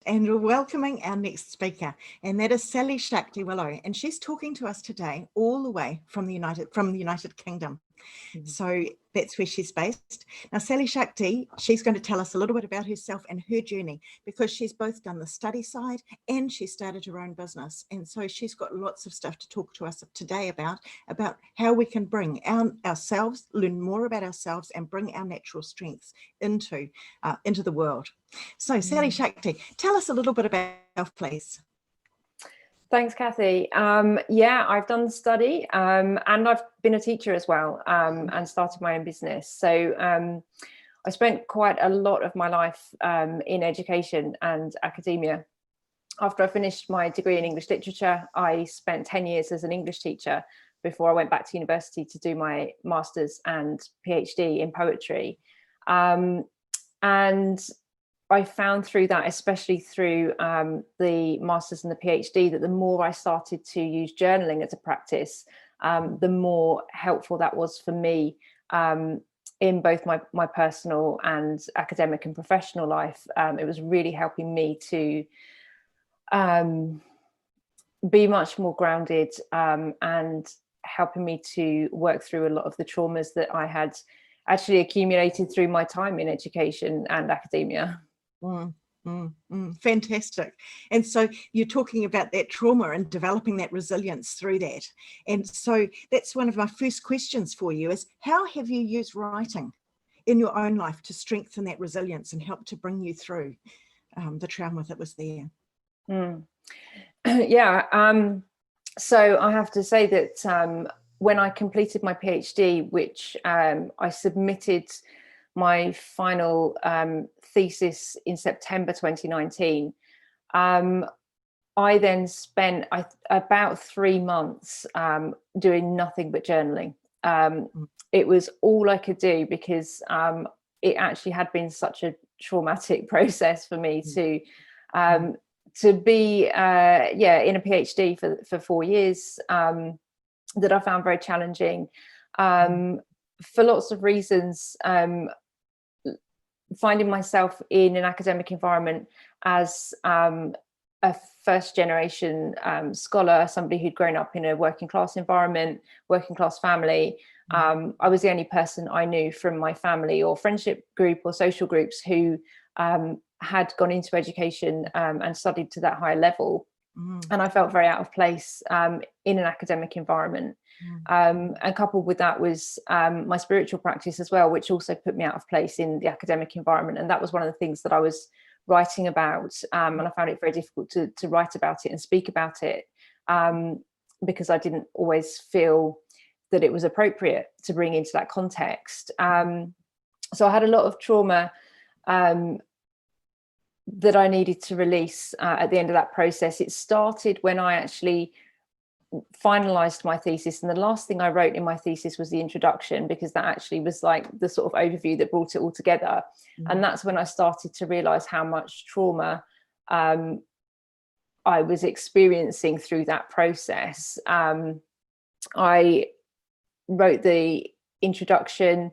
and we're welcoming our next speaker, and that is Sally Shakti Willow, and she's talking to us today all the way from the United Kingdom. So that's where she's based. Now, Sally Shakti, she's going to tell us a little bit about herself and her journey, because she's both done the study side and she started her own business. And so she's got lots of stuff to talk to us today about how we can bring ourselves, learn more about ourselves and bring our natural strengths into the world. So Sally Shakti, tell us a little bit about yourself, please. Thanks, Cathy. Yeah, I've done the study and I've been a teacher as well, and started my own business. So I spent quite a lot of my life in education and academia. After I finished my degree in English literature, I spent 10 years as an English teacher before I went back to university to do my master's and PhD in poetry. And I found through that, especially through the master's and the PhD, that the more I started to use journaling as a practice, the more helpful that was for me in both my personal and academic and professional life. It was really helping me to be much more grounded and helping me to work through a lot of the traumas that I had actually accumulated through my time in education and academia. Fantastic. And so you're talking about that trauma and developing that resilience through that. And so that's one of my first questions for you is, how have you used writing in your own life to strengthen that resilience and help to bring you through the trauma that was there? Yeah, so I have to say that when I completed my PhD, which I submitted my final thesis in September 2019, I then spent about 3 months doing nothing but journaling. It was all I could do because it actually had been such a traumatic process for me to be in a PhD for 4 years, that I found very challenging for lots of reasons. Finding myself in an academic environment as a first generation scholar, somebody who'd grown up in a working class environment, working class family. I was the only person I knew from my family or friendship group or social groups who had gone into education and studied to that higher level. And I felt very out of place in an academic environment. And coupled with that was my spiritual practice as well, which also put me out of place in the academic environment. And that was one of the things that I was writing about. And I found it very difficult to write about it and speak about it because I didn't always feel that it was appropriate to bring into that context. So I had a lot of trauma that I needed to release at the end of that process. It started when I actually finalized my thesis, and the last thing I wrote in my thesis was the introduction, because that actually was like the sort of overview that brought it all together. And that's when I started to realize how much trauma I was experiencing through that process. I wrote the introduction,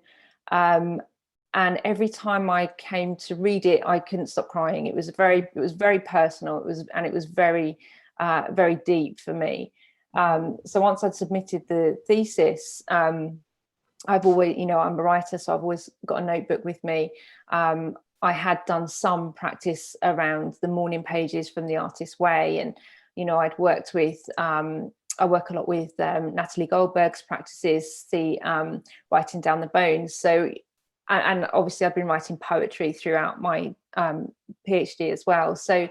and every time I came to read it, I couldn't stop crying. It was very personal. It was very, very deep for me. So once I'd submitted the thesis, I've always, I'm a writer, so I've always got a notebook with me. I had done some practice around the morning pages from The Artist's Way, and I'd worked with. I work a lot with Natalie Goldberg's practices, the writing down the bones. So. And obviously I've been writing poetry throughout my PhD as well. So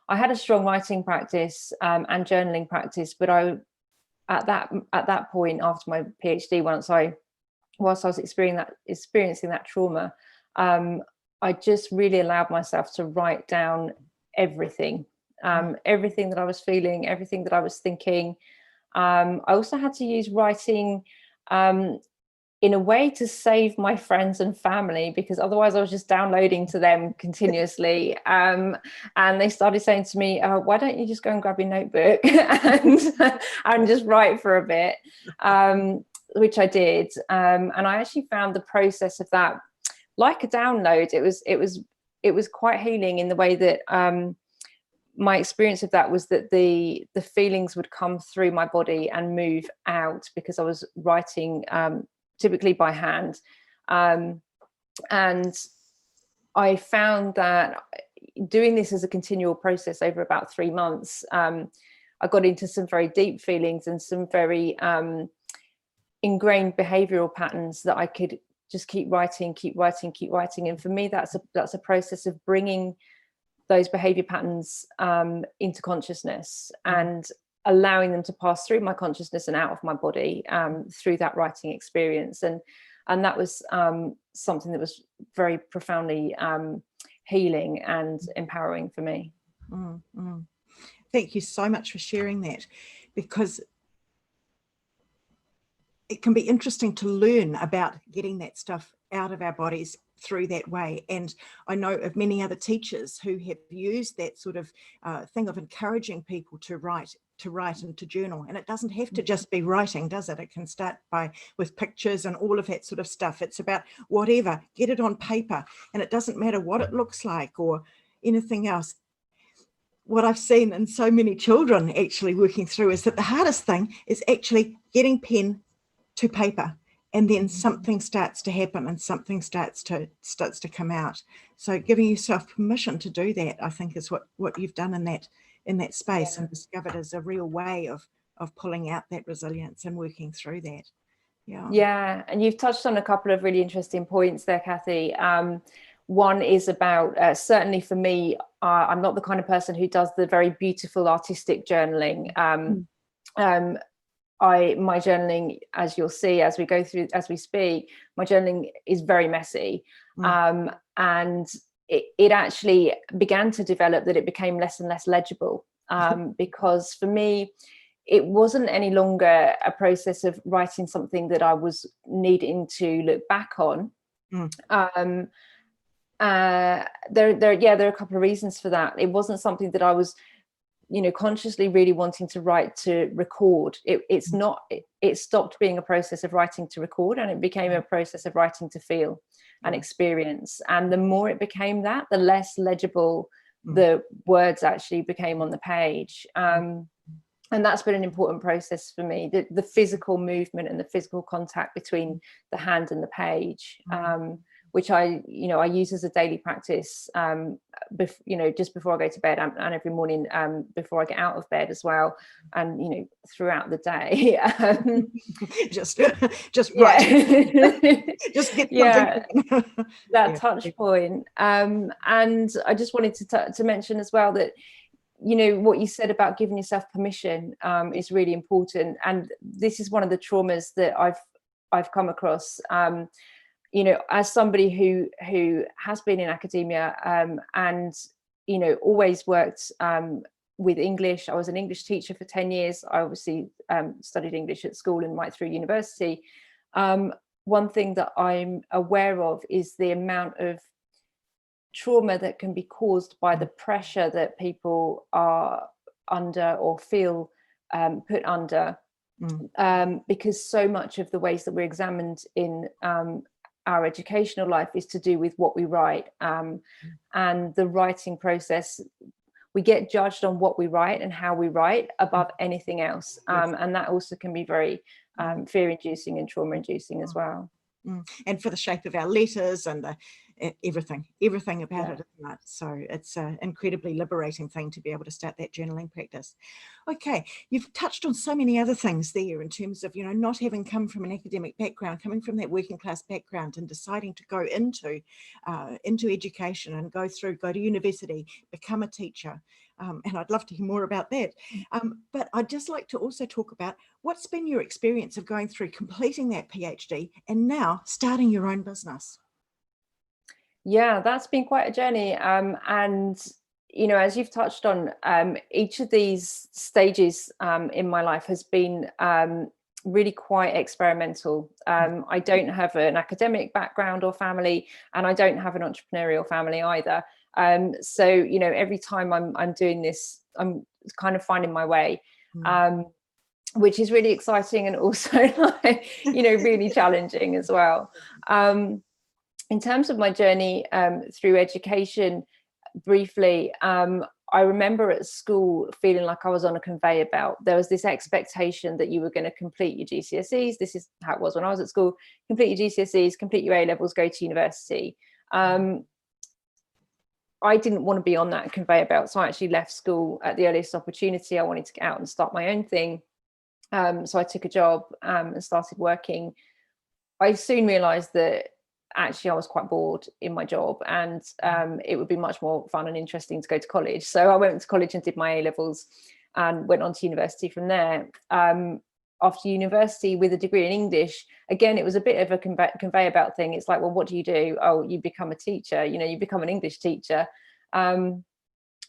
I had a strong writing practice and journaling practice, but at that point after my PhD, whilst I was experiencing that trauma, I just really allowed myself to write down everything, everything that I was feeling, everything that I was thinking. I also had to use writing in a way to save my friends and family, because otherwise I was just downloading to them continuously. And they started saying to me, why don't you just go and grab your notebook and just write for a bit, which I did. And I actually found the process of that like a download. It was quite healing in the way that my experience of that was that the feelings would come through my body and move out, because I was writing typically by hand. And I found that doing this as a continual process over about 3 months, I got into some very deep feelings and some very ingrained behavioral patterns that I could just keep writing. And for me, that's a process of bringing those behavior patterns into consciousness and allowing them to pass through my consciousness and out of my body through that writing experience. And that was something that was very profoundly healing and empowering for me. Thank you so much for sharing that, because it can be interesting to learn about getting that stuff out of our bodies through that way. And I know of many other teachers who have used that sort of thing of encouraging people to write and to journal. And it doesn't have to just be writing, does it? It can start with pictures and all of that sort of stuff. It's about whatever, get it on paper, and it doesn't matter what it looks like or anything else. What I've seen in so many children actually working through is that the hardest thing is actually getting pen to paper, and then something starts to happen and something starts to come out. So giving yourself permission to do that, I think, is what you've done in that space, and discovered as a real way of pulling out that resilience and working through that. Yeah, and you've touched on a couple of really interesting points there, Cathy. One is about, certainly for me, I'm not the kind of person who does the very beautiful artistic journaling. My journaling, as you'll see as we speak, my journaling is very messy. And it actually began to develop that it became less and less legible, because for me, it wasn't any longer a process of writing something that I was needing to look back on. There are a couple of reasons for that. It wasn't something that I was, consciously really wanting to write to record. It stopped being a process of writing to record, and it became a process of writing to feel and experience. And the more it became that, the less legible the words actually became on the page. And that's been an important process for me, the physical movement and the physical contact between the hand and the page, which I use as a daily practice, just before I go to bed, and every morning before I get out of bed as well, and throughout the day. just right. Just get that touch point. And I just wanted to mention as well that what you said about giving yourself permission is really important, and this is one of the traumas that I've come across. As somebody who has been in academia and always worked with English. I was an English teacher for 10 years. I obviously studied English at school and right through university. One thing that I'm aware of is the amount of trauma that can be caused by the pressure that people are under or feel put under, because so much of the ways that we're examined in our educational life is to do with what we write, and the writing process, we get judged on what we write and how we write above anything else, and that also can be very fear-inducing and trauma-inducing as well. And for the shape of our letters and everything about it, isn't it? So it's an incredibly liberating thing to be able to start that journaling practice. Okay, you've touched on so many other things there in terms of not having come from an academic background, coming from that working class background, and deciding to go into education and go to university, become a teacher. And I'd love to hear more about that. But I'd just like to also talk about what's been your experience of going through completing that PhD and now starting your own business. Yeah, that's been quite a journey. And, as you've touched on, each of these stages in my life has been really quite experimental. I don't have an academic background or family, and I don't have an entrepreneurial family either. So every time I'm doing this, I'm kind of finding my way, which is really exciting, and also really challenging as well. In terms of my journey through education, briefly, I remember at school feeling like I was on a conveyor belt. There was this expectation that you were going to complete your GCSEs. This is how it was when I was at school. Complete your GCSEs, complete your A-levels, go to university. I didn't want to be on that conveyor belt. So I actually left school at the earliest opportunity. I wanted to get out and start my own thing. So I took a job and started working. I soon realized that actually I was quite bored in my job, and it would be much more fun and interesting to go to college. So I went to college and did my A-levels and went on to university from there. After university with a degree in English, again, it was a bit of a conveyor belt thing. It's like, well, what do you do? Oh, you become a teacher, you know, you become an English teacher,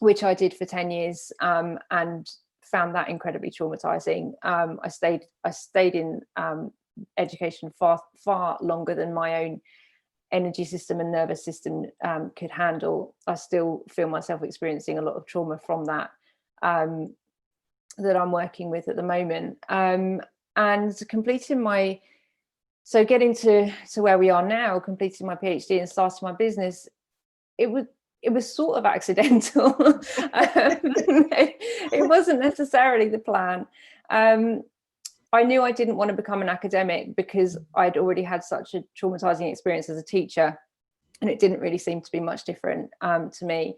which I did for 10 years and found that incredibly traumatizing. I stayed in education far longer than my own energy system and nervous system could handle. I still feel myself experiencing a lot of trauma from that that I'm working with at the moment. And completing getting to where we are now, completing my PhD and starting my business, it was sort of accidental. It wasn't necessarily the plan. I knew I didn't want to become an academic because I'd already had such a traumatizing experience as a teacher, and it didn't really seem to be much different to me.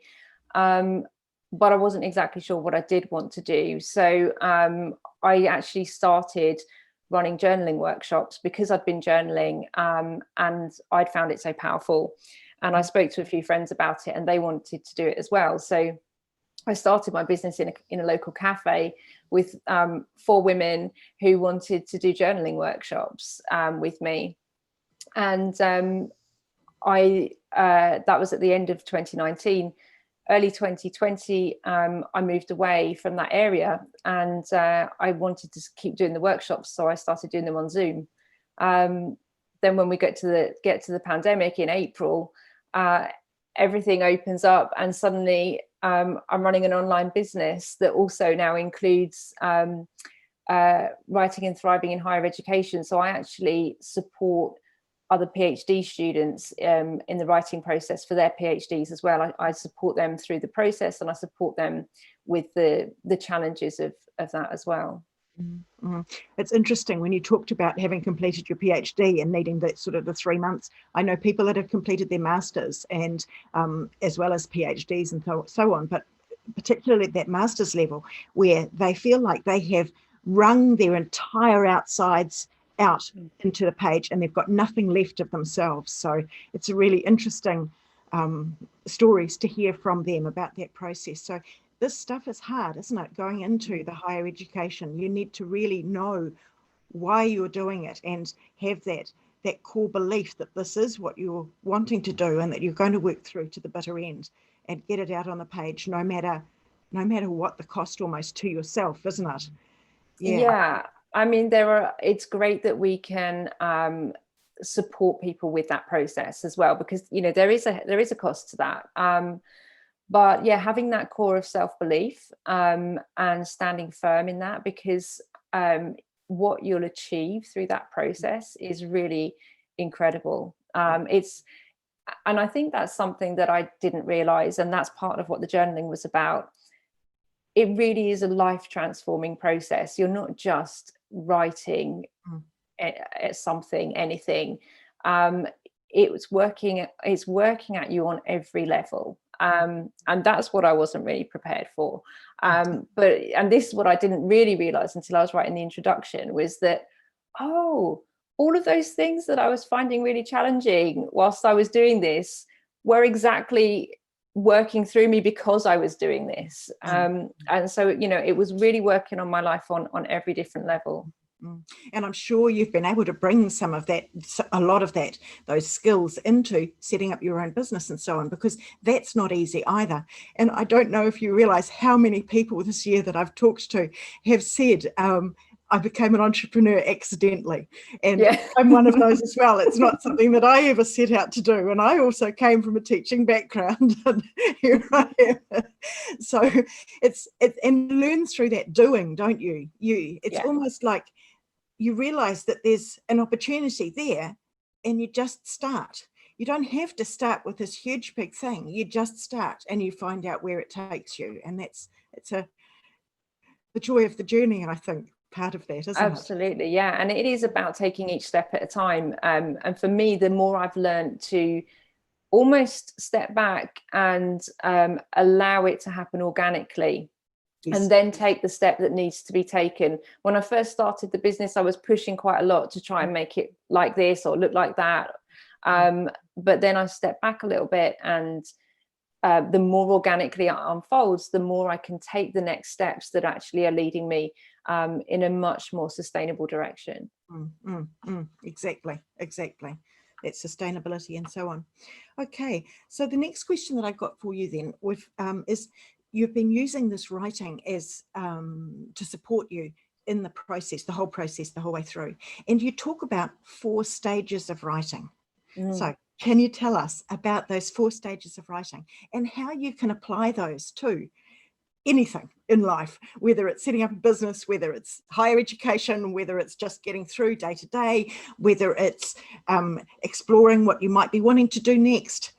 But I wasn't exactly sure what I did want to do. So I actually started running journaling workshops because I'd been journaling and I'd found it so powerful. And I spoke to a few friends about it and they wanted to do it as well. So I started my business in a local cafe with 4 women who wanted to do journaling workshops with me. And that was at the end of 2019. Early 2020, I moved away from that area and I wanted to keep doing the workshops. So I started doing them on Zoom. Then when we get to the pandemic in April, everything opens up and suddenly I'm running an online business that also now includes writing and thriving in higher education. So I actually support other PhD students in the writing process for their PhDs as well. I support them through the process and I support them with the challenges of that as well. Mm-hmm. It's interesting when you talked about having completed your PhD and needing that sort of the 3 months. I know people that have completed their masters and as well as PhDs and so on, but particularly at that master's level where they feel like they have wrung their entire outsides out into the page and they've got nothing left of themselves. So it's a really interesting stories to hear from them about that process. So this stuff is hard, isn't it? Going into the higher education, you need to really know why you're doing it and have that core belief that this is what you're wanting to do and that you're going to work through to the bitter end and get it out on the page, no matter what the cost, almost to yourself, isn't it? Yeah. I mean, it's great that we can support people with that process as well, because, you know, there is a cost to that. But yeah, having that core of self-belief and standing firm in that, because what you'll achieve through that process is really incredible. And I think that's something that I didn't realize, and that's part of what the journaling was about. It really is a life transforming process. You're not just writing anything. It's working at you on every level. And that's what I wasn't really prepared for. And this is what I didn't really realize until I was writing the introduction, was that, all of those things that I was finding really challenging whilst I was doing this were exactly working through me because I was doing this. And so, you know, it was really working on my life on every different level. And I'm sure you've been able to bring a lot of those skills into setting up your own business and so on, because that's not easy either. And I don't know if you realize how many people this year that I've talked to have said, I became an entrepreneur accidentally. And I'm one of those as well. It's not something that I ever set out to do. And I also came from a teaching background. And here I am. So and learn through that doing, don't you? It's almost like you realize that there's an opportunity there and you just start. you don't have to start with this huge big thing. You just start and you find out where it takes you. And the joy of the journey, I think, part of that, isn't it? Absolutely, yeah. And it is about taking each step at a time. And for me, the more I've learned to almost step back and allow it to happen organically, Yes. and then take the step that needs to be taken. When I first started the business, I was pushing quite a lot to try and make it like this or look like that. But then I stepped back a little bit, and the more organically it unfolds, the more I can take the next steps that actually are leading me in a much more sustainable direction. Exactly. That sustainability and so on. Okay, so the next question that I got for you then is, you've been using this writing as to support you in the process, the whole way through. And you talk about 4 stages of writing. So can you tell us about those 4 stages of writing and how you can apply those to anything in life, whether it's setting up a business, whether it's higher education, whether it's just getting through day to day, whether it's exploring what you might be wanting to do next?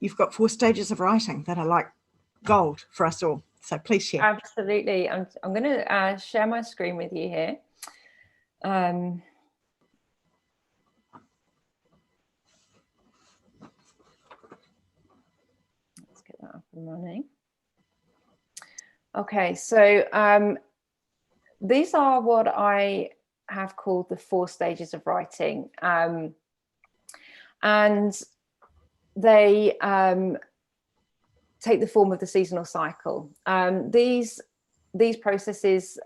You've got 4 stages of writing that are like gold for us all. So please share. Absolutely. I'm going to share my screen with you here. Let's get that up and running. Okay, so these are what I have called the 4 stages of writing. And they take the form of the seasonal cycle. These processes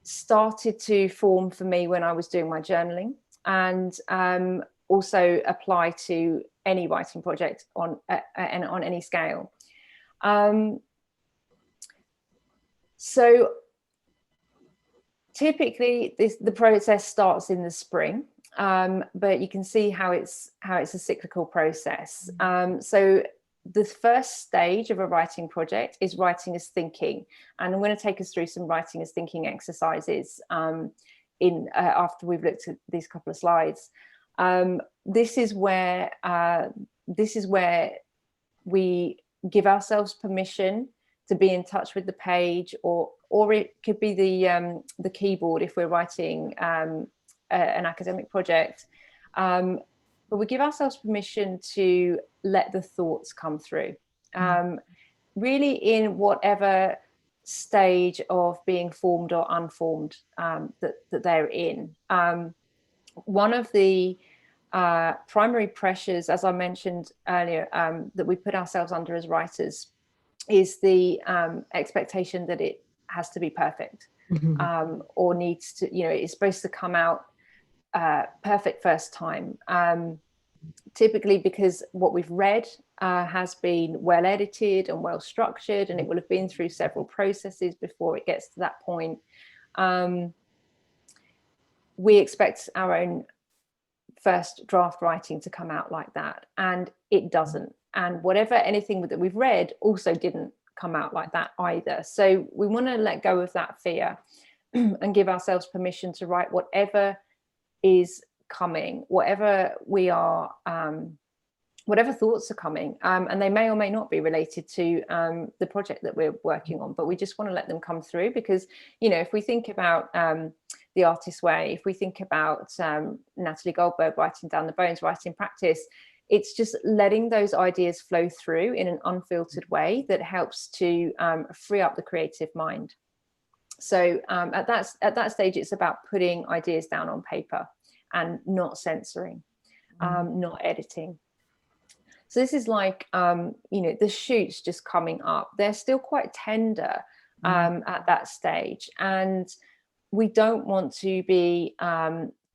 started to form for me when I was doing my journaling, and also apply to any writing project on any scale. So typically the process starts in the spring, but you can see how it's a cyclical process. So the first stage of a writing project is writing as thinking, and I'm going to take us through some writing as thinking exercises after we've looked at these couple of slides. This is where we give ourselves permission to be in touch with the page, or it could be the keyboard if we're writing an academic project. But we give ourselves permission to let the thoughts come through, really in whatever stage of being formed or unformed that they're in. One of the primary pressures, as I mentioned earlier, that we put ourselves under as writers is the expectation that it has to be perfect, or needs to, it's supposed to come out perfect first time. Typically because what we've read has been well edited and well structured, and it will have been through several processes before it gets to that point. We expect our own first draft writing to come out like that, and it doesn't. And anything that we've read also didn't come out like that either. So we want to let go of that fear and give ourselves permission to write whatever is coming, whatever thoughts are coming, and they may or may not be related to the project that we're working on, but we just want to let them come through. Because if we think about The Artist's Way, if we think about Natalie Goldberg writing Down the Bones, writing practice, it's just letting those ideas flow through in an unfiltered way that helps to free up the creative mind. So at that stage, it's about putting ideas down on paper and not censoring, not editing. So this is like, the shoots just coming up. They're still quite tender at that stage. And we don't want to be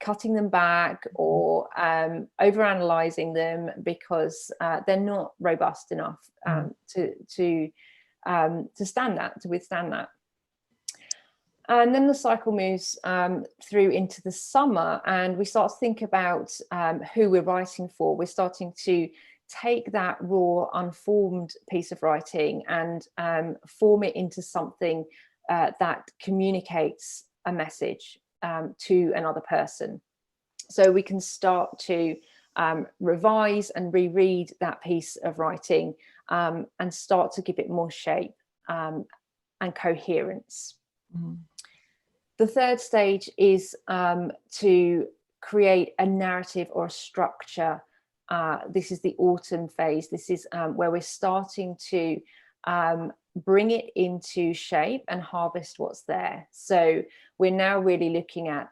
cutting them back or overanalyzing them, because they're not robust enough to stand that, to withstand that. And then the cycle moves through into the summer, and we start to think about who we're writing for. We're starting to take that raw, unformed piece of writing and form it into something that communicates a message to another person. So we can start to revise and reread that piece of writing, and start to give it more shape and coherence. The third stage is to create a narrative or a structure. This is the autumn phase. This is where we're starting to bring it into shape and harvest what's there. So we're now really looking at,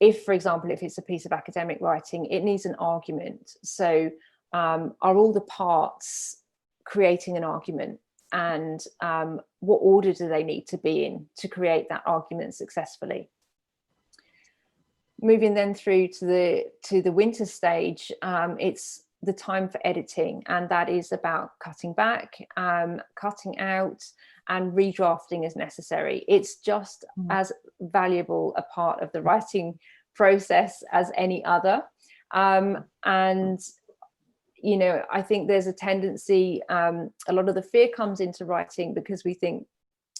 if, for example, if it's a piece of academic writing, it needs an argument. So are all the parts creating an argument? And what order do they need to be in to create that argument successfully? Moving then through to the winter stage, it's the time for editing, and that is about cutting back, cutting out, and redrafting as necessary. It's just as valuable a part of the writing process as any other. And you know, I think there's a tendency, a lot of the fear comes into writing because we think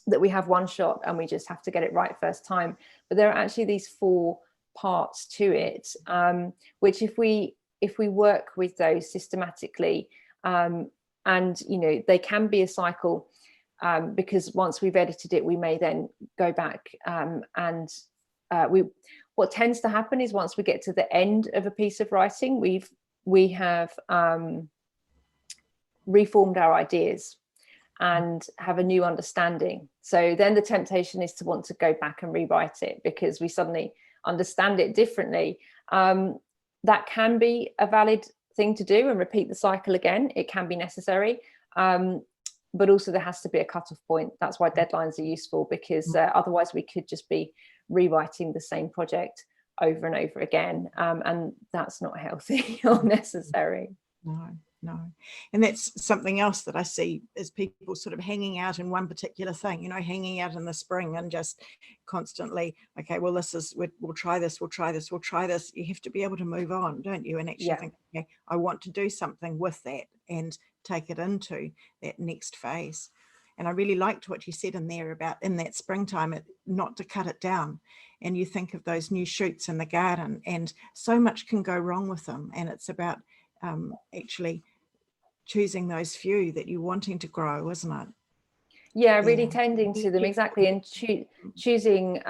that we have one shot and we just have to get it right first time. But there are actually these 4 parts to it, which if we work with those systematically, and you know, they can be a cycle, because once we've edited it, we may then go back, and what tends to happen is once we get to the end of a piece of writing, we have reformed our ideas and have a new understanding. So then the temptation is to want to go back and rewrite it because we suddenly understand it differently. That can be a valid thing to do and repeat the cycle again. It can be necessary, but also there has to be a cutoff point. That's why deadlines are useful, because otherwise we could just be rewriting the same project over and over again, and that's not healthy or necessary. No. And that's something else that I see is people sort of hanging out in one particular thing, you know, hanging out in the spring and just constantly, okay, well, we'll try this. You have to be able to move on, don't you? And actually think, okay, I want to do something with that and take it into that next phase. And I really liked what you said in there about in that springtime, not to cut it down. And you think of those new shoots in the garden, and so much can go wrong with them. And it's about actually choosing those few that you're wanting to grow, isn't it? Yeah, really tending to them, exactly, and choosing,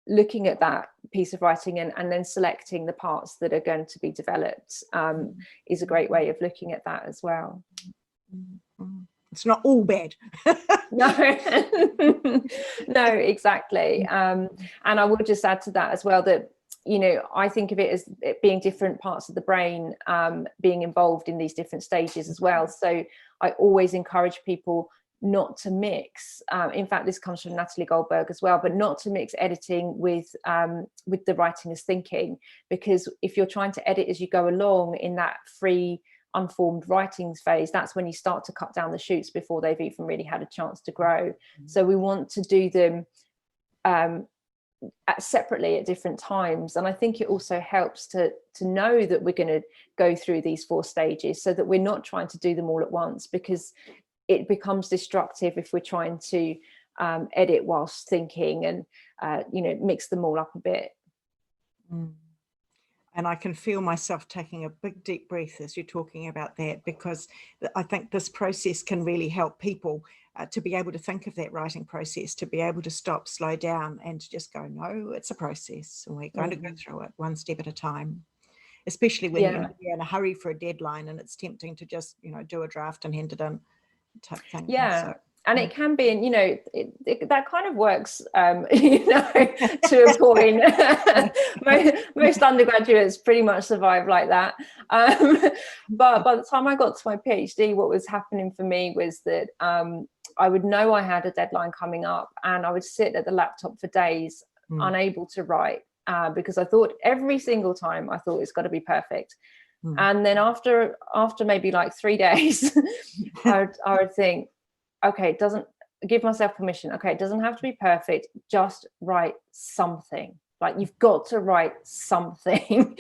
looking at that piece of writing and then selecting the parts that are going to be developed is a great way of looking at that as well. It's not all bad. No, exactly. And I will just add to that as well that, you know, I think of it as it being different parts of the brain being involved in these different stages as well. So I always encourage people not to mix. In fact, this comes from Natalie Goldberg as well, but not to mix editing with the writing as thinking, because if you're trying to edit as you go along in that free, unformed writing phase, that's when you start to cut down the shoots before they've even really had a chance to grow. So we want to do them separately at different times, and I think it also helps to know that we're going to go through these 4 stages so that we're not trying to do them all at once, because it becomes destructive if we're trying to edit whilst thinking and you know, mix them all up a bit. And I can feel myself taking a big deep breath as you're talking about that, because I think this process can really help people to be able to think of that writing process, to be able to stop, slow down, and to just go, no, it's a process, and we're going to go through it one step at a time, especially when you're in a hurry for a deadline and it's tempting to just, you know, do a draft and hand it in type thing. So, and it can be, and you know, that kind of works, you know, to a point. Most undergraduates pretty much survive like that. But by the time I got to my PhD, what was happening for me was that I would know I had a deadline coming up, and I would sit at the laptop for days, unable to write, because I thought every single time I thought it's got to be perfect. And then after maybe like 3 days, I would think, okay, it doesn't, give myself permission. Okay, it doesn't have to be perfect. Just write something. Like, you've got to write something.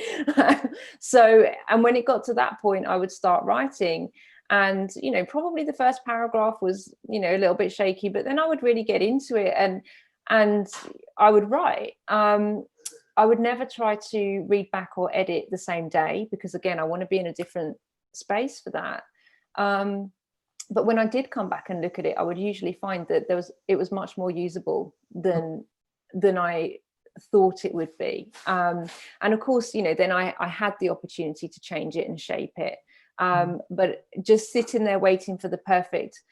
So, and when it got to that point, I would start writing. And, you know, probably the first paragraph was, you know, a little bit shaky, but then I would really get into it and I would write. I would never try to read back or edit the same day, because again, I want to be in a different space for that. But when I did come back and look at it, I would usually find that it was much more usable than I thought it would be. And of course, you know, then I had the opportunity to change it and shape it. But just sitting there waiting for the perfect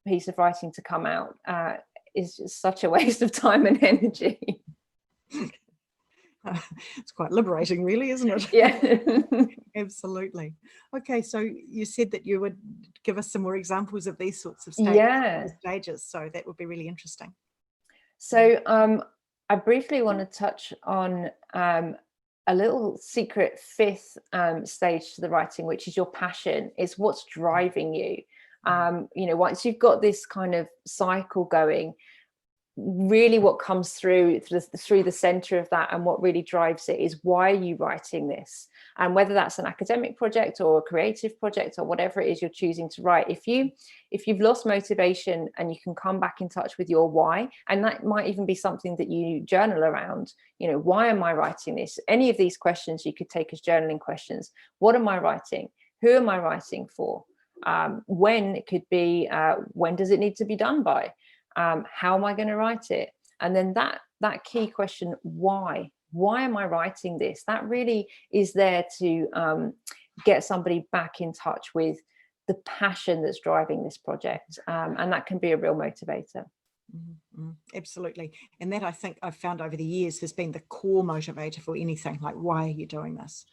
piece of writing to come out is just such a waste of time and energy. It's quite liberating, really, isn't it? Yeah. Absolutely. Okay, so you said that you would give us some more examples of these sorts of stages, so that would be really interesting. So I briefly want to touch on a little secret fifth stage to the writing, which is your passion. It's what's driving you. You know, once you've got this kind of cycle going, really what comes through the center of that and what really drives it is, why are you writing this? And whether that's an academic project or a creative project or whatever it is you're choosing to write, if you've lost motivation and you can come back in touch with your why, and that might even be something that you journal around, you know, why am I writing this? Any of these questions you could take as journaling questions. What am I writing? Who am I writing for? When? It could be when does it need to be done by? How am I going to write it? And then that key question, why am I writing this? That really is there to get somebody back in touch with the passion that's driving this project. And that can be a real motivator. Absolutely. And that, I think I've found over the years, has been the core motivator for anything, like, why are you doing this?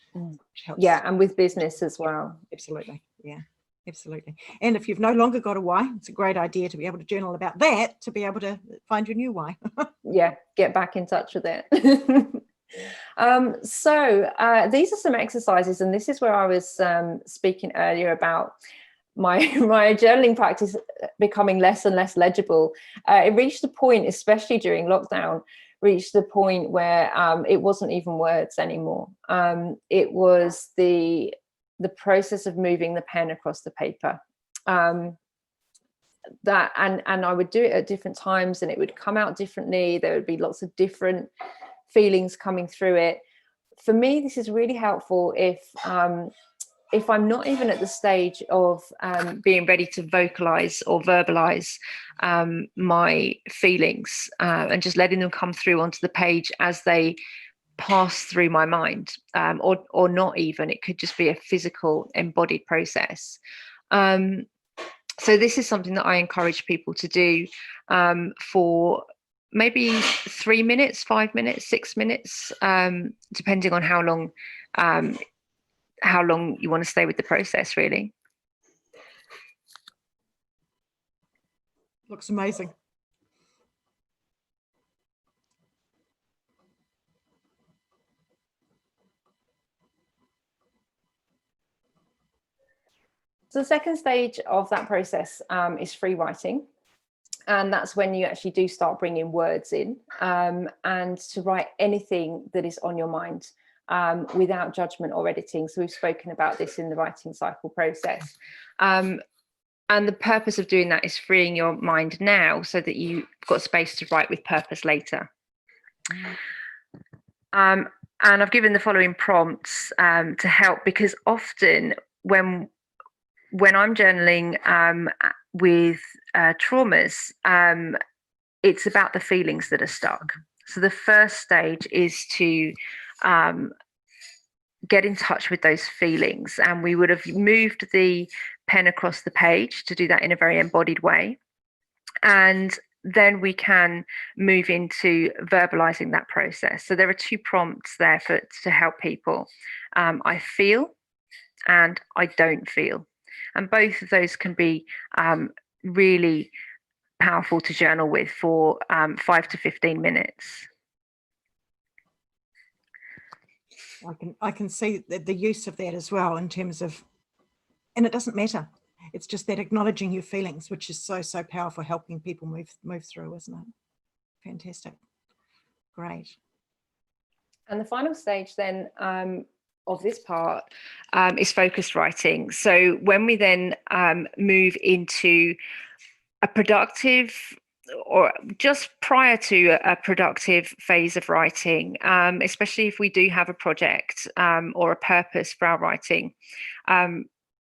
Yeah, and with business as well. Absolutely. Yeah. Absolutely. And if you've no longer got a why, it's a great idea to be able to journal about that, to be able to find your new why. Yeah, get back in touch with it. So these are some exercises, and this is where I was speaking earlier about my journaling practice becoming less and less legible. It reached a point, especially during lockdown, where it wasn't even words anymore. It was the process of moving the pen across the paper. That and I would do it at different times, and it would come out differently. There would be lots of different feelings coming through it. For me, this is really helpful if I'm not even at the stage of being ready to vocalize or verbalize my feelings, and just letting them come through onto the page as they pass through my mind, or not even. It could just be a physical embodied process. So this is something that I encourage people to do for maybe 3 minutes, 5 minutes, 6 minutes, depending on how long you want to stay with the process, really. Looks amazing. So the second stage of that process is free writing. And that's when you actually do start bringing words in, and to write anything that is on your mind, without judgment or editing. So we've spoken about this in the writing cycle process. And the purpose of doing that is freeing your mind now so that you've got space to write with purpose later. And I've given the following prompts to help, because often when I'm journaling with traumas, it's about the feelings that are stuck. So the first stage is to get in touch with those feelings, and we would have moved the pen across the page to do that in a very embodied way. And then we can move into verbalizing that process. So there are 2 prompts there to help people. I feel and I don't feel. And both of those can be really powerful to journal with for 5 to 15 minutes. I can see the use of that as well, in terms of, and it doesn't matter. It's just that acknowledging your feelings, which is so powerful, helping people move through, isn't it? Fantastic. Great. And the final stage then of this part is focused writing. So when we then move into a productive or just prior to a productive phase of writing, especially if we do have a project or a purpose for our writing.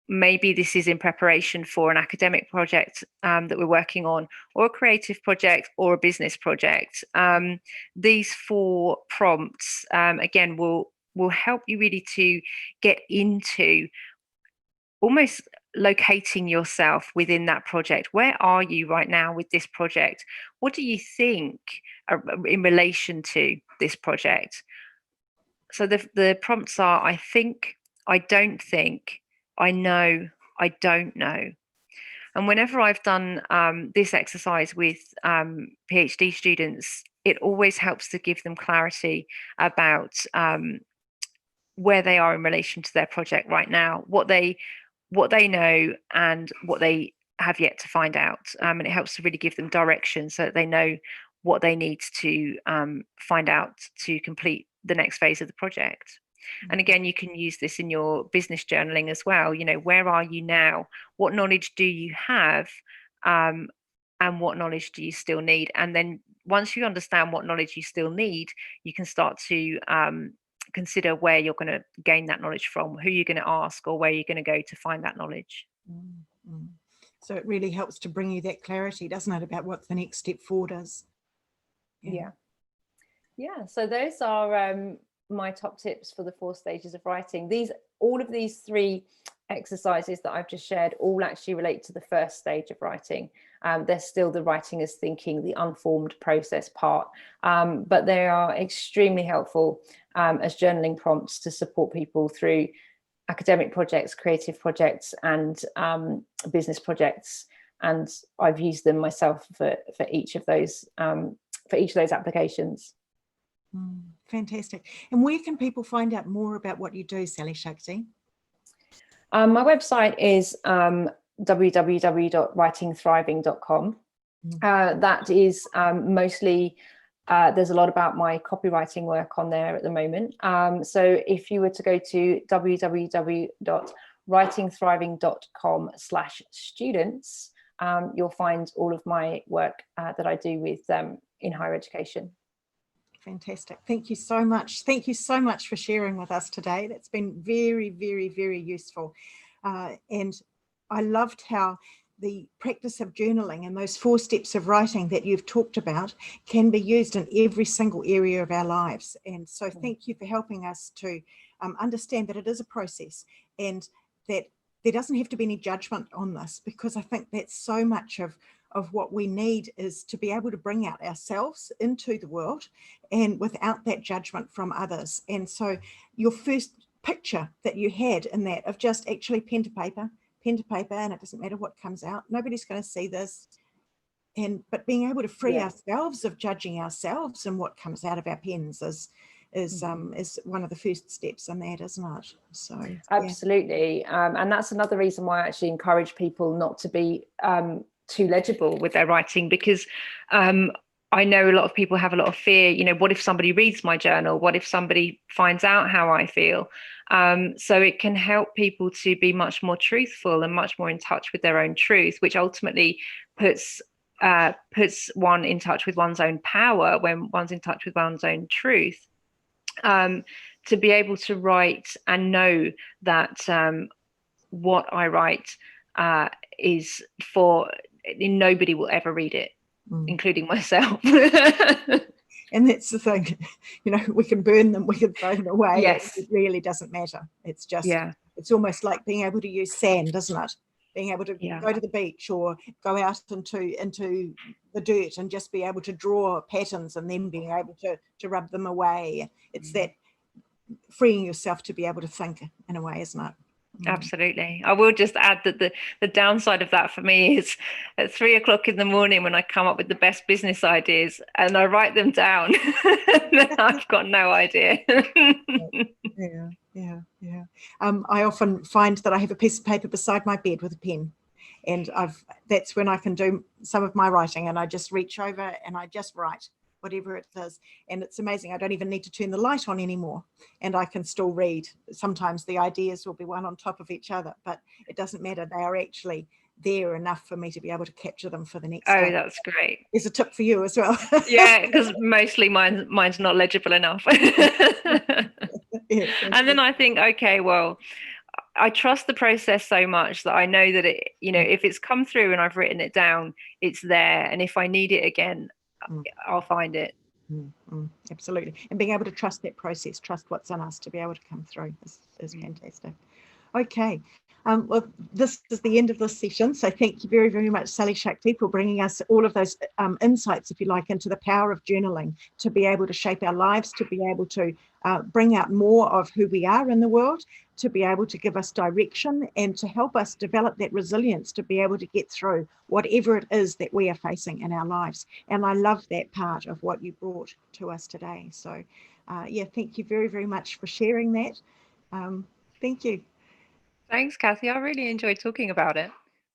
Maybe this is in preparation for an academic project that we're working on, or a creative project, or a business project. These 4 prompts, again, will help you really to get into almost locating yourself within that project. Where are you right now with this project? What do you think in relation to this project? So the prompts are: I think, I don't think, I know, I don't know. And whenever I've done this exercise with PhD students, it always helps to give them clarity about where they are in relation to their project right now, what they know and what they have yet to find out. And it helps to really give them direction so that they know what they need to find out to complete the next phase of the project. And again, you can use this in your business journaling as well. You know, where are you now? What knowledge do you have? And what knowledge do you still need? And then once you understand what knowledge you still need, you can start to consider where you're going to gain that knowledge from, who you're going to ask, or where you're going to go to find that knowledge. Mm-hmm. So it really helps to bring you that clarity, doesn't it, about what the next step forward is? Yeah. So those are my top tips for the 4 stages of writing. All of these 3 exercises that I've just shared all actually relate to the first stage of writing. They're still the writing as thinking, the unformed process part, but they are extremely helpful as journaling prompts to support people through academic projects, creative projects, and business projects. And I've used them myself for each of those applications. Fantastic. And where can people find out more about what you do, Sally Shakti? My website is www.writingthriving.com. That is mostly, there's a lot about my copywriting work on there at the moment. So if you were to go to www.writingthriving.com/students, you'll find all of my work that I do with in higher education. Fantastic. Thank you so much. Thank you so much for sharing with us today. That's been very, very, very useful. And I loved how the practice of journaling and those 4 steps of writing that you've talked about can be used in every single area of our lives. And so thank you for helping us to understand that it is a process, and that there doesn't have to be any judgment on this, because I think that's so much of what we need, is to be able to bring out ourselves into the world and without that judgment from others. And so your first picture that you had in that of just actually pen to paper, and it doesn't matter what comes out, nobody's going to see this. But being able to free ourselves of judging ourselves and what comes out of our pens is one of the first steps in that, isn't it? So absolutely. And that's another reason why I actually encourage people not to be too legible with their writing, because I know a lot of people have a lot of fear. You know, what if somebody reads my journal? What if somebody finds out how I feel? So it can help people to be much more truthful and much more in touch with their own truth, which ultimately puts one in touch with one's own power when one's in touch with one's own truth. To be able to write and know that what I write is for nobody will ever read it, including myself. And that's the thing, you know, we can burn them, we can throw them away. Yes. It really doesn't matter. It's just, it's almost like being able to use sand, isn't it? Being able to go to the beach or go out into the dirt and just be able to draw patterns and then being able to rub them away. It's that freeing yourself to be able to think in a way, isn't it? Absolutely. I will just add that the downside of that for me is at 3 o'clock in the morning when I come up with the best business ideas and I write them down, then I've got no idea. Yeah. I often find that I have a piece of paper beside my bed with a pen, and that's when I can do some of my writing, and I just reach over and I just write whatever it is. And it's amazing. I don't even need to turn the light on anymore, and I can still read. Sometimes the ideas will be one on top of each other, but it doesn't matter. They are actually there enough for me to be able to capture them for the next Oh, day. that's great. There's a tip for you as well. Yeah, because mostly mine's not legible enough. Yeah, and then I think, okay, well, I trust the process so much that I know that it, if it's come through and I've written it down, it's there. And if I need it again, I'll find it. Absolutely. And being able to trust that process, trust what's in us to be able to come through is fantastic. Okay. Well, this is the end of this session. So thank you very, very much, Sally Shakti, for bringing us all of those insights, if you like, into the power of journaling to be able to shape our lives, to be able to bring out more of who we are in the world, to be able to give us direction and to help us develop that resilience to be able to get through whatever it is that we are facing in our lives. And I love that part of what you brought to us today. So yeah, thank you very, very much for sharing that. Thank you. Thanks, Cathy. I really enjoyed talking about it.